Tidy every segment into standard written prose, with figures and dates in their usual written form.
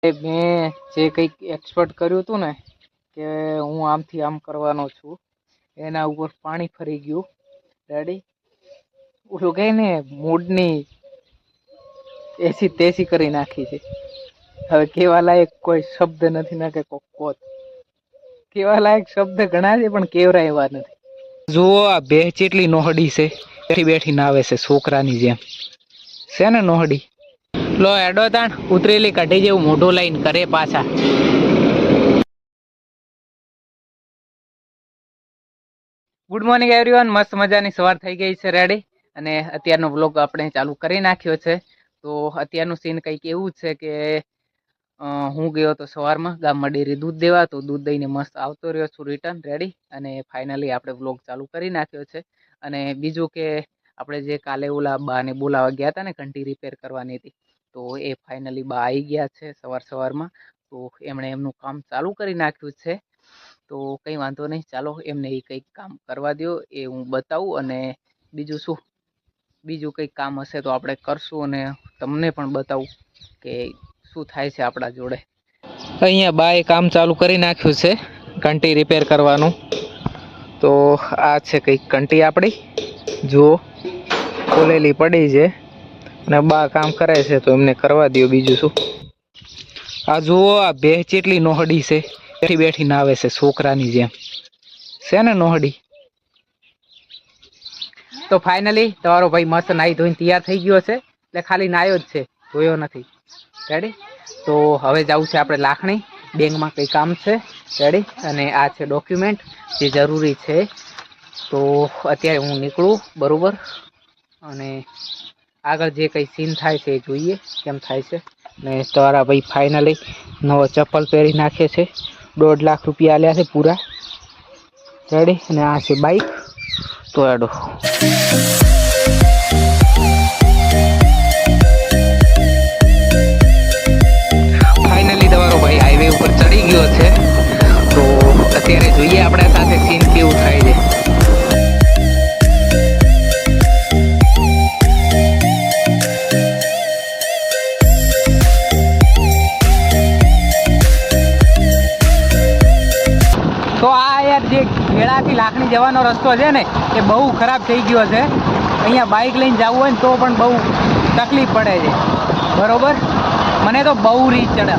મેં જે કંઈક એક્સપર્ટ કર્યું હતું ને કે હું આમથી આમ કરવાનો છું, એના ઉપર પાણી ફરી ગયું. રેડી? ઓલું કહે ને મૂડની એસી તેસી કરી નાખી છે. હવે કેવા લાયક કોઈ શબ્દ નથી, ના કે કોત કેવા લાયક શબ્દ ઘણા છે પણ કેવરા એવા નથી. જુઓ આ બે ચેટલી નોહડી છે, બેઠી બેઠી નાવે છે છોકરાની જેમ. છે ને નોહડી? લો એડો તાણ ઉતરેલી કઢી જેવું મોઢું લઈને કરે પાછા. ગુડ મોર્નિંગ એવરીવન, મસ્ત મજાની સવાર થઈ ગઈ છે. રેડી? અને અત્યારનો વ્લોગ આપણે ચાલુ કરી નાખ્યો છે. તો અત્યારનું સીન કંઈક એવું છે કે હું ગયો તો સવારમાં ગામમાં ડેરી દૂધ દેવા, તો દૂધ દઈને મસ્ત આવતો રહ્યો છું રિટર્ન. રેડી? અને ફાઇનલી આપણે વ્લોગ ચાલુ કરી નાખ્યો છે. અને બીજું કે આપણે જે કાલે ઓલા બાને બોલાવા ગયા હતા ને, ઘંટી રિપેર કરવાની હતી, તો એ ફાઇનલી બા આવી ગયા છે સવારમાં. તો એમણે એમનું કામ ચાલુ કરી નાખ્યું છે. તો કંઈ વાંધો નહીં, ચાલો એમને એ કંઈક કામ કરવા દો, એ હું બતાવું. અને બીજું કંઈક કામ હશે તો આપણે કરશું અને તમને પણ બતાવું કે શું થાય છે આપણા જોડે. અહીંયા બાએ કામ ચાલુ કરી નાખ્યું છે ઘંટી રિપેર કરવાનું. તો આ છે કંઈક ઘંટી આપણી, જુઓ ખોલેલી પડી છે અને બા કામ કરે છે તો એમને કરવા દો. બીજું શું? આ જુઓ આ બે ચેટલી નોહડી છે, બેઠી બેઠી નાવે છે છોકરાની જેમ. છે ને નોહડી? તો ફાઇનલી તમારો ભાઈ મસ્ત નાઈ ધોઈને તૈયાર થઈ ગયો છે. એટલે ખાલી નાયો જ છે, ધોયો નથી. રેડી? તો હવે જવું છે આપણે લાખણી, બેંકમાં કંઈ કામ છે. રેડી? અને આ છે ડોક્યુમેન્ટ જે જરૂરી છે. તો અત્યારે હું નીકળું, બરોબર? અને આગળ જે કંઈ સીન થાય છે એ જોઈએ કેમ થાય છે. ને તમારા ભાઈ ફાઇનલી નવો ચપ્પલ પહેરી નાખે છે. 1.5 લાખ રૂપિયા આલ્યા છે પૂરા. રેડી? અને આ છે બાઈક. તો એડો ફાઇનલી તમારો ભાઈ હાઈવે ઉપર ચડી ગયો છે. તો અત્યારે જોઈએ આપણા સાથે સીન કેવું થાય છે. તો આ યાર જે ખેડાથી લાખણી જવાનો રસ્તો છે ને એ બહુ ખરાબ થઈ ગયો છે. અહીંયા બાઇક લઈને જવું હોય ને તો પણ બહુ તકલીફ પડે છે, બરોબર? મને તો બહુ રીત ચડે.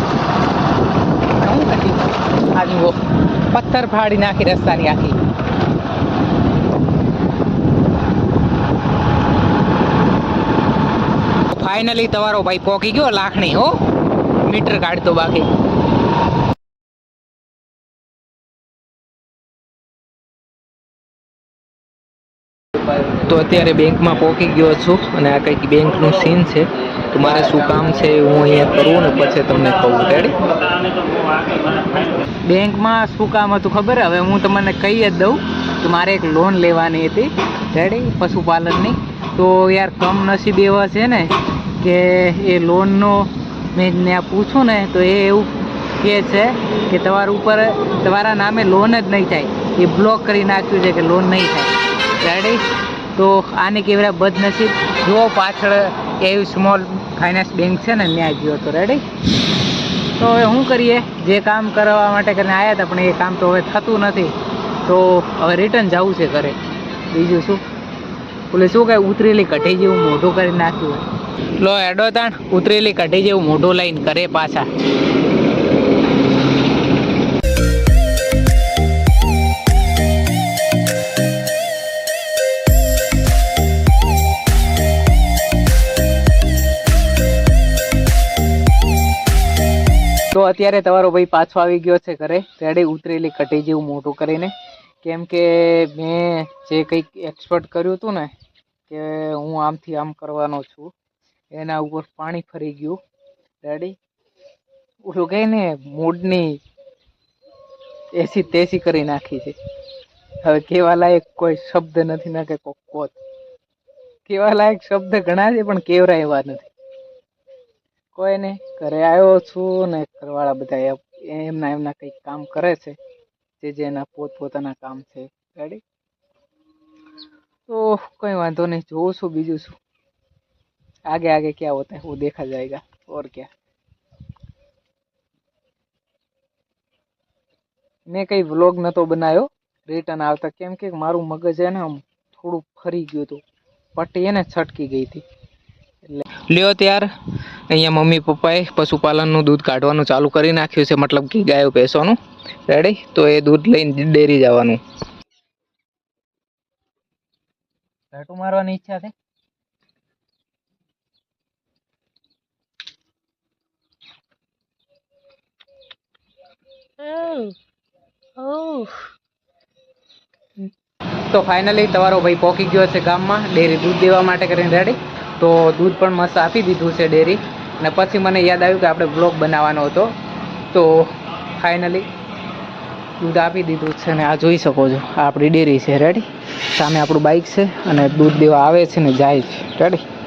શું કરી આ જુઓ પથ્થર ફાડી નાખી રસ્તાની આખી. ફાઇનલી તમારો ભાઈ પોકી ગયો લાખણી, હો મીટર કાઢતો બાકી. તો અત્યારે બેંકમાં પહોંચી ગયો છું અને આ કંઈક બેંકનું સીન છે. તો મારે શું કામ છે હું અહીંયા કરું ને પછી તમને કહું. રેડી? બેંકમાં શું કામ હતું ખબર? હવે હું તમને કહી જ દઉં કે મારે એક લોન લેવાની હતી. રેડી? પશુપાલનની. તો યાર કમનસીબ એવા છે ને કે એ લોનનો મેં ત્યાં પૂછું ને તો એ એવું કહે છે કે તમારા નામે લોન જ નહીં થાય, એ બ્લોક કરી નાખ્યું છે કે લોન નહીં થાય. રેડી? તો આને કેવડા બદનસીબ. જુઓ પાછળ એવી સ્મોલ ફાઇનાન્સ બેંક છે ને, ત્યાં ગયો હતો. રેડી? તો હવે શું કરીએ, જે કામ કરવા માટે કરીને આવ્યા હતા પણ એ કામ તો હવે થતું નથી. તો હવે રિટર્ન જવું છે ઘરે. બીજું શું? બોલે શું કાંઈ ઉતરેલી કઢી જેવું મોઢું કરી નાખ્યું હોય. લો એડો તાણ ઉતરેલી કઢી જેવું મોઢું લઈને કરે પાછા. તો અત્યારે તમારો ભાઈ પાછો આવી ગયો છે ઘરે. રેડી? ઉતરેલી કઢી જેવું મોટું કરીને. કેમ કે મેં જે કંઈક એક્સપર્ટ કર્યું હતું ને કે હું આમથી આમ કરવાનો છું, એના ઉપર પાણી ફરી ગયું. રેડી? ઓલું કહે ને મૂડની એસી તેસી કરી નાખી છે. હવે કેવા લાયક કોઈ શબ્દ નથી, ના કે કોત કેવા લાયક શબ્દ ઘણા છે પણ કેવરા એવા નથી. કોઈ નહીં, ઘરે આવ્યો છું ને ઘરવાળા બધા એમના કંઈક કામ કરે છે, જે એના પોતપોતાના કામ છે. રેડી? તો કંઈ વાંધો નહીં, જોઉં છું બીજું શું. आगे आगे क्या होता है वो देखा जाएगा और क्या. મેં કંઈ વ્લોગ નહોતો બનાવ્યો રિટર્ન આવતા, કેમ કે મારું મગજ છે ને આમ થોડું ફરી ગયું હતું, પટ્ટી એને છટકી ગઈ હતી. એટલે લ્યો ત્યાર અહીંયા મમ્મી પપ્પાએ પશુપાલનનું દૂધ કાઢવાનું ચાલુ કરી નાખ્યું છે, મતલબ કે ગાયો ભેંસોનું. રેડી? તો એ દૂધ લઈને ડેરી જવાનું. ઝાટુ મારવાની ઈચ્છા છે. તો ફાઇનલી તમારો ભાઈ પહોંચી ગયો છે ગામમાં ડેરી દૂધ દેવા માટે કરીને. રેડી? તો દૂધ પણ મસ્ત આપી દીધું છે ડેરી. અને પછી મને યાદ આવ્યું કે આપણે બ્લોગ બનાવવાનો હતો, તો ફાઇનલી દૂધ આપી દીધું છે. ને આ જોઈ શકો છો, આ આપણી ડેરી છે. રેડી? સામે આપણું બાઇક છે અને દૂધ દેવા આવે છે ને જાય છે. રેડી?